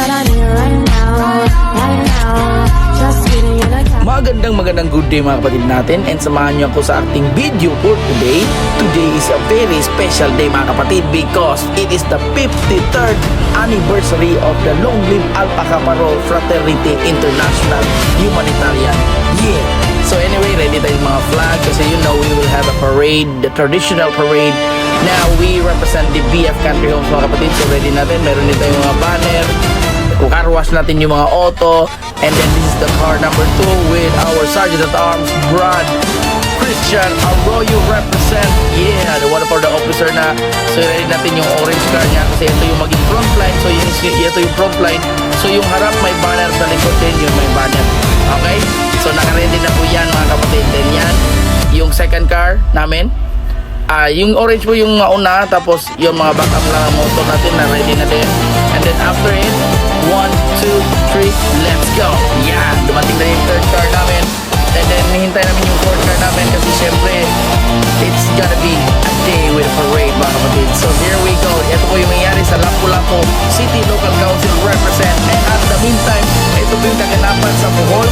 that I need right now, right now. Just kidding, and I can't. Magandang good day mga kapatid natin, and samahan niyo ako sa ating video for today. Today is a very special day mga kapatid because it is the 53rd anniversary of the Long Live Alpha Kappa Rho Fraternity International Humanitarian Year. So anyway, ready tayong mga flag kasi you know we will have a parade, the traditional parade. Now we represent the BF Country Homes mga kapatid, so ready natin. Meron din tayong mga banner, car wash natin yung mga auto, and then this is the car number 2 with our Sergeant at Arms Brad Christian Arroyo represent, yeah, the one for the officer na. So ready natin yung orange car niya kasi ito yung maging front line, so ito yung front line, so yung harap may banner, sa likod din yung may banner. Okay, so naka-ready na po yan mga kapatid. Then yan yung second car namin, yung orange po yung mauna, tapos yung mga backup lang ang motor natin na ready na din. And then after it, 1, 2, 3, let's go. Yeah, dumating na yung third car namin. And then hihintay namin yung fourth car namin kasi syempre it's gonna be a day with a parade mga kapatid. So here we go. Ito po yung nangyari sa Lapu-Lapu City Local Council represent. And at the meantime, ito po yung kaganapan sa Bohol.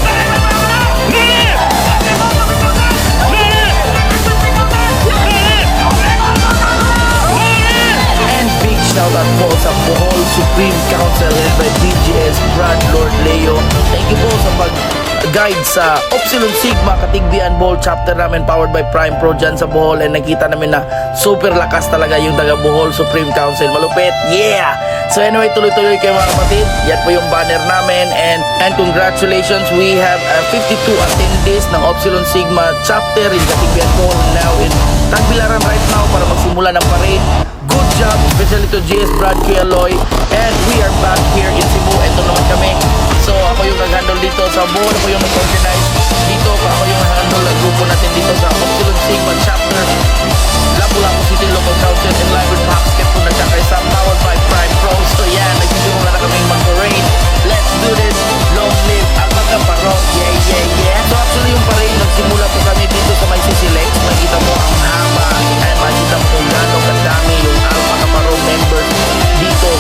Shout out po sa Bohol Supreme Council led by BGS Brad Lord Leo. Thank you po sa pag-guide sa Upsilon Sigma Katigbian Bohol chapter namin powered by Prime Pro dyan sa Bohol, and nakita namin na super lakas talaga yung taga Bohol Supreme Council. Malupit, yeah! So anyway, tuloy-tuloy kayo mga kapatid. Yan po yung banner namin, and congratulations, we have 52 attendees ng Upsilon Sigma chapter in Katigbian Bohol now in Tagbilaran right now para magsimula ng parade. Good job, especially to GS Brad Kialoy. And we are back here in Cebu. Ito naman kami. So ako yung nag-handle dito sa Bohol. Ako yung nag-organize dito. Ako yung nag-handle ng grupo natin dito sa Upsilon Sigma Chapter Lapu-Lapu City Local Council in line with Basketball nagkakaisa powered by Prime Pro. So yeah, nagsisimula na kaming mag-parade. Let's do this. Long live Alpha Kappa Rho. Yeah, yeah, yeah. So actually yung parade, nagsimula po kami dito sa may Sisilex. Makita mo ang haba and makita mo kung gano'ng kadami yung Alpha Kappa Rho members dito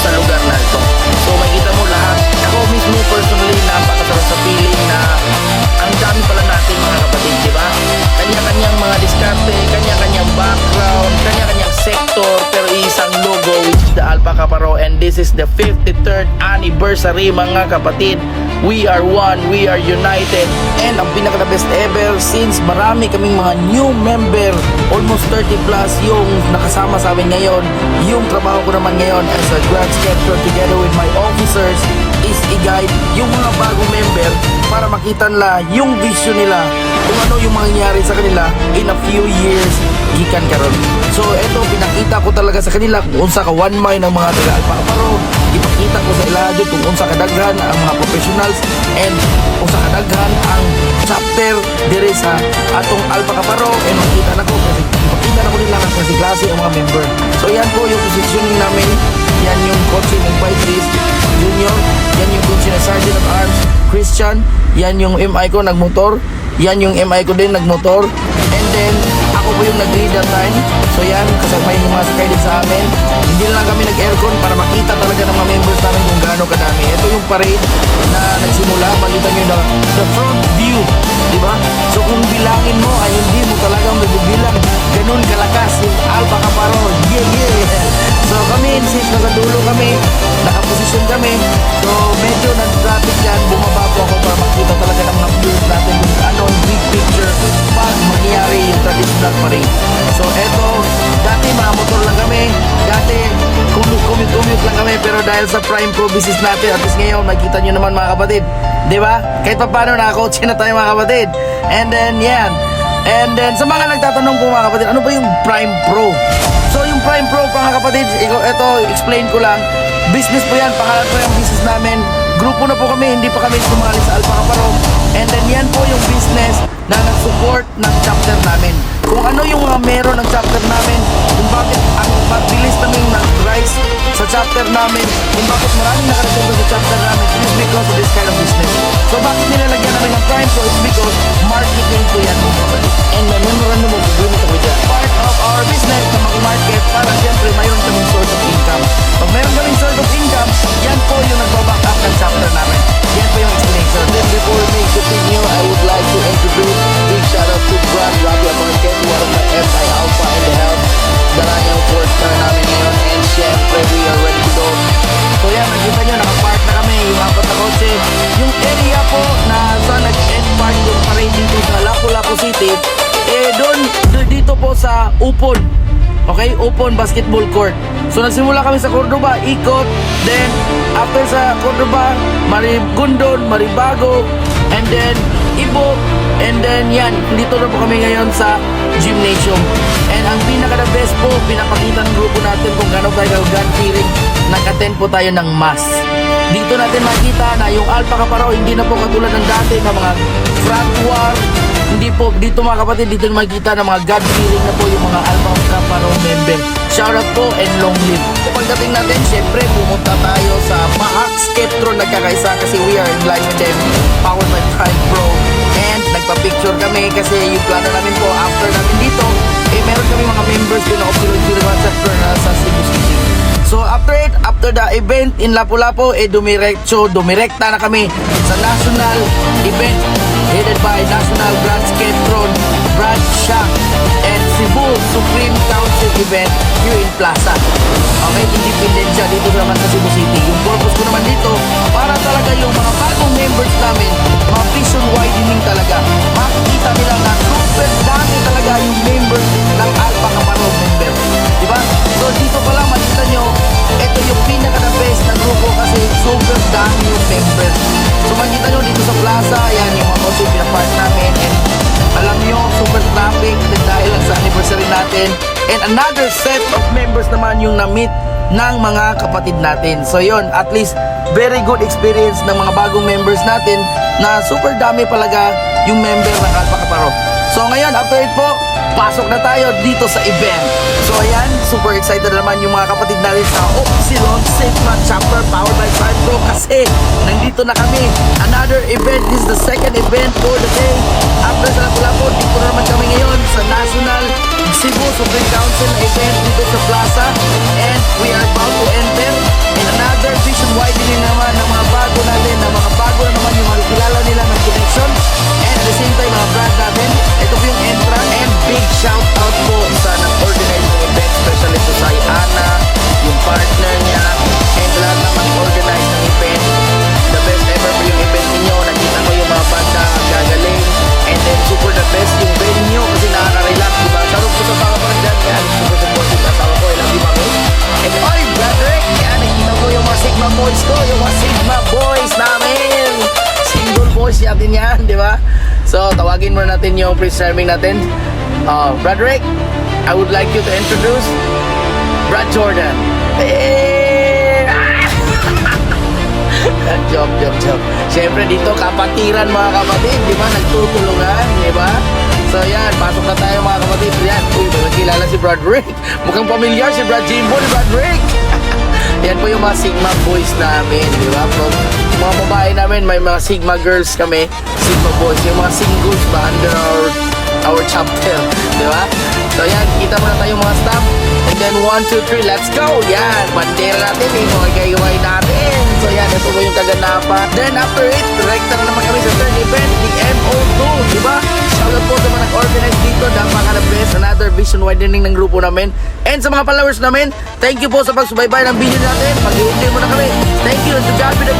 sa lugar na ito. So makita mo lahat. Ako mismo personally, napakasarap sa feeling na ang dami pala natin mga kapatid, di ba? Kanya-kanyang mga diskarte, kanya-kanyang background, kanya-kanyang sector, pero isang logo which is the Alpha Kappa Rho, and this is the 53rd anniversary mga kapatid. We are one, we are united, and ang pinaka best ever since marami kaming mga new member, almost 30 plus yung nakasama sa amin ngayon. Yung trabaho ko naman ngayon as a grad scepter together with my officers is i-guide yung mga bagong member para makita nila yung vision nila kung ano yung mangyayari sa kanila in a few years gikan karon. So eto, pinakita ko talaga sa kanila kung unsa ka one mind ng mga taga Alpha Kappa Rho. Ipakita ko sa ila jud kung unsa kadaghan ang mga professionals and unsa kadaghan ang chapter dire sa atong Alpha Kappa Rho, and makita na ko kasi ipakita na ko nila kasi klase ang mga member. So yan po yung positioning namin. Yan yung coach ng Paitris Junior, yan yung coach ng Sergeant of Arms Christian, yan yung MI ko nagmotor, yan yung MI ko din nagmotor, and then ako po yung nag-lead that time. So yan, kasabay yung mga sakay din sa amin. Hindi na lang kami nag-aircon para makita talaga ng mga members namin kung gaano kadami. Ito yung parade na nagsimula. Makita nyo na the front view, di ba? So kung bilangin mo ay hindi mo talagang magbibilang ganun kalakas yung Alpha Kappa Rho. Yeah, yeah! So kami, since nasa dulo kami, nakaposisyon kami, so medyo nag-traffic yan, bumaba po ako para makita talaga ng mga viewers natin kung ano yung big picture pag mangyayari yung traditional parade. So eto, dati mga motor lang kami, dati commute lang kami, pero dahil sa Prime Pro business natin, at least ngayon, nakita nyo naman mga kapatid, di ba? Kahit pa paano naka-coach na tayo mga kapatid. And then yan, and then sa mga nagtatanong po mga kapatid, ano ba yung Prime Pro? So yung Prime Pro mga kapatid, ito explain ko lang. Business po yan, pangalan po yung business namin. Grupo na po kami, hindi pa kami sumali sa Alpha Kappa Rho. And then yan po yung business na nag-support ng chapter namin. Kung ano yung mga meron ng chapter namin, kung bakit ang mabilis namin nag-rise sa chapter namin, kung bakit maraming nakarating sa chapter namin, it is because of this kind of business. So bakit nilalagyan namin ng Prime Pro? It's because marketing po yan mga kapatid. And may memorandum of agreement kami dyan. Part of our business na mag-market para siyempre mayroon kaming source of income. Pag mayroon kaming source of income, yan po yung nagbaba Makikita nyo, nakapark na kami, yung apat na kotse. Yung area po na sa nag-end park yung parade dito sa Lapu-Lapu City, doon dito po sa Upon. Okay, Upon Basketball Court. So nagsimula kami sa Cordoba, ikot, then after sa Cordoba, Marigondon, Maribago, and then Ibo, and then yan, dito na po kami ngayon sa gymnasium. And ang pinaka-the best po, pinapakita ng grupo natin kung gano'n tayo God feeling, nag-attend po tayo ng mass. Dito natin makita na yung Alpha Kaparo hindi na po katulad ng dati na mga front war. Hindi po, dito mga kapatid, dito makikita na mga God feeling na po yung mga Alpha Kaparo member. Shoutout po and long live. Pagdating natin, syempre pumunta tayo sa Mahak Skeptron nagkakaisa kasi we are in line with them, powered by Prime Pro. And nagpa-picture kami kasi yung plano namin po after namin dito, meron kami mga members doon na opportunity na sa Cebu City. So after the event in Lapu-Lapu, dumirekta na kami sa national event headed by National Grand Skeptron, Brad Shack, and Cebu Supreme Council event here in Plaza. Okay, independent siya dito naman sa Cebu City. Yung purpose ko naman dito, para talaga yung mga bagong members namin, mga vision widening talaga. Makikita nila na super dami talaga yung members ng Alpha Kaparo member. Diba? So dito pa lang makita nyo, ito yung pinaka-the best na grupo kasi super dami yung members. So makita nyo dito sa plaza, yan yung mga kotse pinapark namin. And alam nyo, super traffic dahil lang sa anniversary natin. And another set of members naman yung na-meet ng mga kapatid natin. So yun, at least very good experience ng mga bagong members natin na super dami palaga yung member ng Alpha Kaparo. So ngayon, after it po, pasok na tayo dito sa event. So ayan, super excited naman yung mga kapatid natin sa Opsilon Sigma Chapter powered by Prime Pro kasi nandito na kami. Another event, this is the second event for the day. After sa Lapu-Lapu, dito na naman kami ngayon sa National Cebu Supreme Council event dito sa Plaza. And we are about to enter in another vision widening naman ng mga bago natin, na mga bago na naman yung makikilala nila ng connection. And at the same time, mga brand natin, ito po yung entrance. And big shout out po sa nag-organize ng event, especially sa Sayana, yung partner niya, and lahat naman organize ng event. The best ever po yung event ninyo. Nakita ko yung mga banda gagaling, and then super the best yung venue kasi nakaka-relax, diba? Sarap po sa mga brand yan, super supportive na tao ko, ilang lima ko. And oy, Bradrick, yan, nakita ko yung mga Sigma boys ko, yung mga Sigma boys namin. Single boys natin yan, di ba? So, tawagin muna natin yung pre-serving natin. Bradrick, I would like you to introduce Brad Jordan. Eh! Joke. Siyempre dito, kapatiran mga kapatid, di ba? Nagtutulungan, di ba? So yan, pasok na tayo mga kapatid. Yan, uy, magkilala si Bradrick. Mukhang pamilyar si Brad Jimbo ni Bradrick. Yan po yung mga Sigma boys namin, di ba? From mga babae namin, may mga Sigma girls kami, Sigma boys. Yung mga singles ba under our chapter, di ba? So yan, kita muna tayo mga staff. And then 1, 2, 3, let's go! Yan, bandera natin, yung mga gayaway natin. So yan, ito po yung kaganapan. Then after it, direkta na naman kami sa third event, the MO2, di ba? Shoutout po sa mga nag-organize dito, the best, another vision widening ng grupo namin. And sa mga followers namin, thank you po sa pagsubaybay ng video natin. Mag-i-enjoy muna kami. Thank you, and to God be the